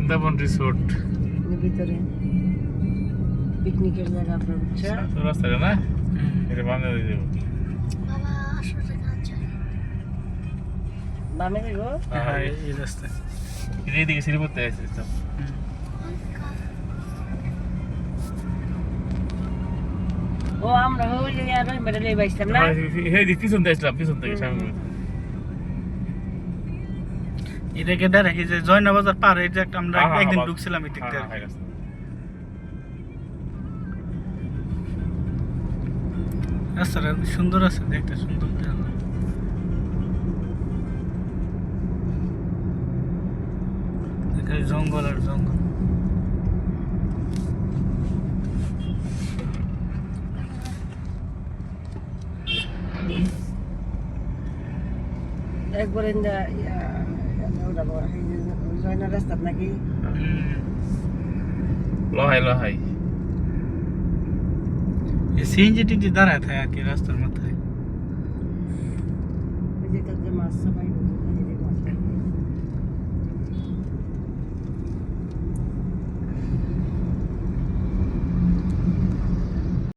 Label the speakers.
Speaker 1: Vrindavan resort
Speaker 2: ভিতরে পিকনিকের জায়গা আপনার বুঝছে
Speaker 1: রাস্তা না এটা বামে দিয়ে দেবো
Speaker 3: বাবা 800 টাকা আছে
Speaker 2: বামে যাবো
Speaker 4: হ্যাঁ এই রাস্তা
Speaker 1: এইদিকে শ্রীপতি আছে
Speaker 2: ও আমরা ওই যে আর মেডেলে বাইছিলাম না
Speaker 1: এই পিছন থেকে আসলাম পিছন থেকে সামনে
Speaker 4: এটাকে ডাইরেক্ট এই যে জয়না বাজার পার এই যে একটা আমরা একদিন ঢুকছিলাম এই দিকটা রাস্তাটা সুন্দর আছে দেখতে সুন্দর এখানে জঙ্গল আর জঙ্গল
Speaker 2: একবার জয়নার রাস্তা নাকি
Speaker 1: লহাই
Speaker 4: এই সিএনজি টিনজি দাঁড়ায় থাকে আর কি রাস্তার মাথায়
Speaker 2: যেটা যে মাছ সবাই